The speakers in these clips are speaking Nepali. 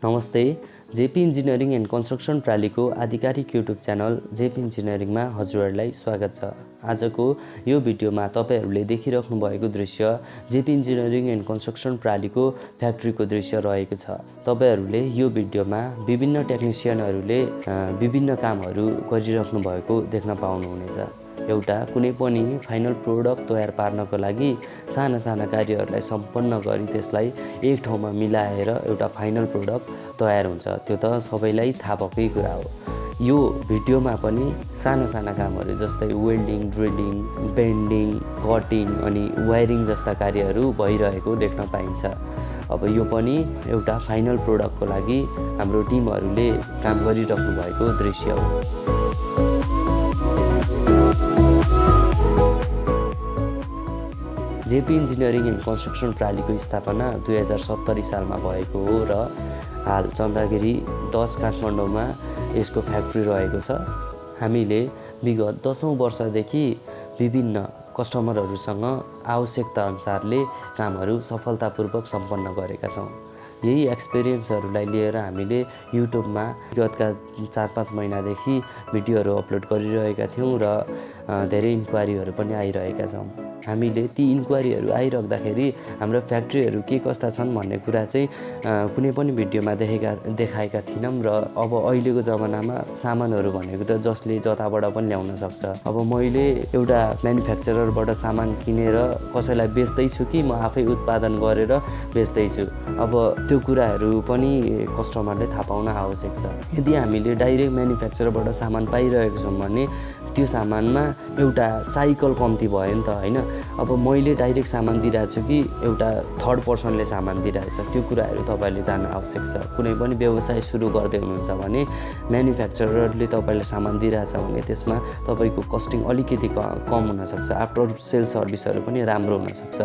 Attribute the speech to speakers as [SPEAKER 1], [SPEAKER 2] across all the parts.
[SPEAKER 1] नमस्ते। जेपी इन्जिनियरिङ एन्ड कन्स्ट्रक्सन प्रालीको आधिकारिक युट्युब च्यानल जेपी इन्जिनियरिङमा हजुरहरूलाई स्वागत छ। आजको यो भिडियोमा तपाईहरूले देखिराख्नु भएको दृश्य जेपी इन्जिनियरिङ एन्ड कन्स्ट्रक्सन प्रालीको फ्याक्ट्रीको दृश्य रहेको छ। तपाईहरूले यो भिडियोमा विभिन्न टेक्निसियनहरूले विभिन्न कामहरू गरिराख्नु भएको देख्न पाउनुहुनेछ। एउटा कुनै पनि फाइनल प्रोडक्ट तयार पार्नको लागि साना साना कार्यहरूलाई सम्पन्न गरी त्यसलाई एक ठाउँमा मिलाएर एउटा फाइनल प्रोडक्ट तयार हुन्छ। त्यो त सबैलाई थाहा भएकै कुरा हो। यो भिडियोमा पनि साना साना कामहरू जस्तै वेल्डिङ, ड्रिलिङ, बेन्डिङ, कटिङ अनि वायरिङ जस्ता कार्यहरू भइरहेको देख्न पाइन्छ। अब यो पनि एउटा फाइनल प्रोडक्टको लागि हाम्रो टिमहरूले काम गरिराख्नु भएको दृश्य हो। जेपी इन्जिनियरिङ एन्ड कन्स्ट्रक्सन प्रालीको स्थापना 2070 सालमा भएको हो र हाल चन्दागिरी 10 काठमाडौँमा यसको फ्याक्ट्री रहेको छ। हामीले विगत 10औं वर्षदेखि विभिन्न कस्टमरहरूसँग आवश्यकता अनुसारले कामहरू सफलतापूर्वक सम्पन्न गरेका छौँ। यही एक्सपिरियन्सहरूलाई लिएर हामीले युट्युबमा विगतका 4-5 महिनादेखि भिडियोहरू अपलोड गरिरहेका थियौँ र धेरै इन्क्वायरीहरू पनि आइरहेका छौँ। हामीले ती इन्क्वायरीहरू आइराख्दाखेरि हाम्रो फ्याक्ट्रीहरू के कस्ता छन् भन्ने कुरा चाहिँ कुनै पनि भिडियोमा देखाएका थिएनौँ र अब अहिलेको जमानामा सामानहरू भनेको त जसले जताबाट पनि ल्याउन सक्छ। अब मैले एउटा म्यानुफ्याक्चररबाट सामान किनेर कसैलाई बेच्दैछु कि म आफै उत्पादन गरेर बेच्दैछु, अब त्यो कुराहरू पनि कस्टमरले थाहा पाउन आवश्यक छ। यदि हामीले डाइरेक्ट म्यानुफ्याक्चररबाट सामान पाइरहेको छौँ भने त्यो सामानमा एउटा साइकल कम्ती भयो नि त, होइन? अब मैले डाइरेक्ट सामान दिइरहेको छु कि एउटा थर्ड पर्सनले सामान दिइरहेछ, त्यो कुराहरू तपाईँले जान्न आवश्यक छ। कुनै पनि व्यवसाय सुरु गर्दै हुनुहुन्छ भने म्यानुफ्याक्चररले तपाईँले सामान दिइरहेछ भने त्यसमा तपाईँको कस्टिङ अलिकति कम हुनसक्छ, आफ्टर सेल सर्भिसहरू पनि राम्रो हुनसक्छ।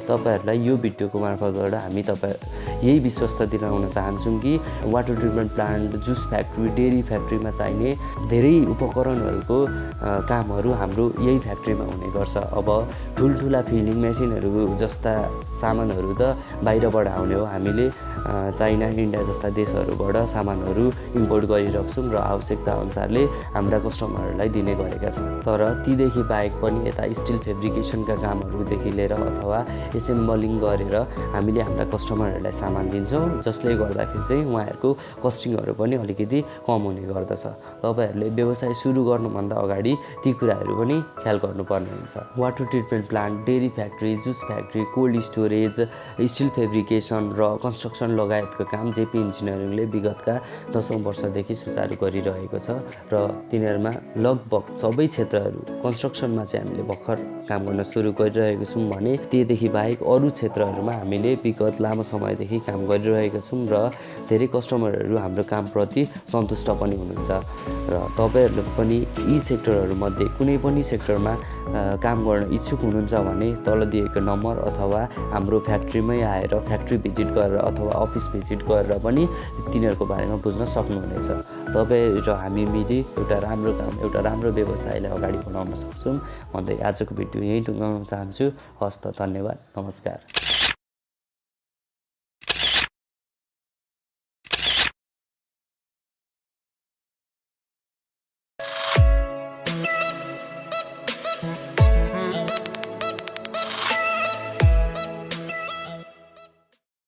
[SPEAKER 1] तपाईहरूलाई यो भिडियोको मार्फतबाट हामी यही विश्वस्त दिलाउन चाहन्छौँ कि water treatment plant, juice factory, dairy फ्याक्ट्रीमा चाहिने धेरै उपकरणहरूको कामहरू हाम्रो यही फ्याक्ट्रीमा हुने गर्छ। अब ठुल्ठुला फिलिङ मेसिनहरू जस्ता सामानहरू त बाहिरबाट आउने हो। हामीले चाइना, इन्डिया जस्ता देशहरूबाट सामानहरू इम्पोर्ट गरिराख्छौँ र आवश्यकता अनुसारले हाम्रा कस्टमरहरूलाई दिने गरेका छौँ। तर तीदेखि बाहेक पनि यता स्टिल फेब्रिकेसनका कामहरूदेखि लिएर अथवा एसेम्बलिङ गरेर हामीले हाम्रा कस्टमरहरूलाई सामान दिन्छौँ, जसले गर्दाखेरि चाहिँ उहाँहरूको कस्टिङहरू पनि अलिकति कम हुने गर्दछ। तपाईँहरूले व्यवसाय सुरु गर्नुभन्दा अगाडि ती कुराहरू पनि ख्याल गर्नुपर्ने हुन्छ। Water treatment plant, dairy factory, juice factory, cold storage, steel fabrication र कन्स्ट्रक्सन लगायतको काम जेपी इन्जिनियरिङले विगतका 10औं वर्षदेखि सुचारू गरिरहेको छ र तिनीहरूमा लगभग सबै क्षेत्रहरू, कन्स्ट्रक्सनमा चाहिँ हामीले भर्खर काम गर्न सुरु गरिरहेको छौँ भने त्योदेखि बाहेक अरू क्षेत्रहरूमा हामीले विगत लामो समयदेखि काम गरिरहेका छौँ र धेरै कस्टमरहरू हाम्रो कामप्रति सन्तुष्ट पनि हुनुहुन्छ। र तपाईँहरूले पनि यी सेक्टरहरूमध्ये कुनै पनि सेक्टरमा काम गर्न इच्छुक हुनुहुन्छ भने तल दिएको नम्बर अथवा हाम्रो फ्याक्ट्रीमै आएर फ्याक्ट्री भिजिट गरेर अथवा अफिस भिजिट गरेर पनि तिनीहरूको बारेमा बुझ्न सक्नुहुनेछ। तपाईँ र हामी मिली एउटा राम्रो काम, एउटा राम्रो व्यवसायलाई अगाडि बढाउन सक्छौँ भन्दै आजको भिडियो यहीँ टुङ्गाउन चाहन्छु। हस्त, धन्यवाद, नमस्कार।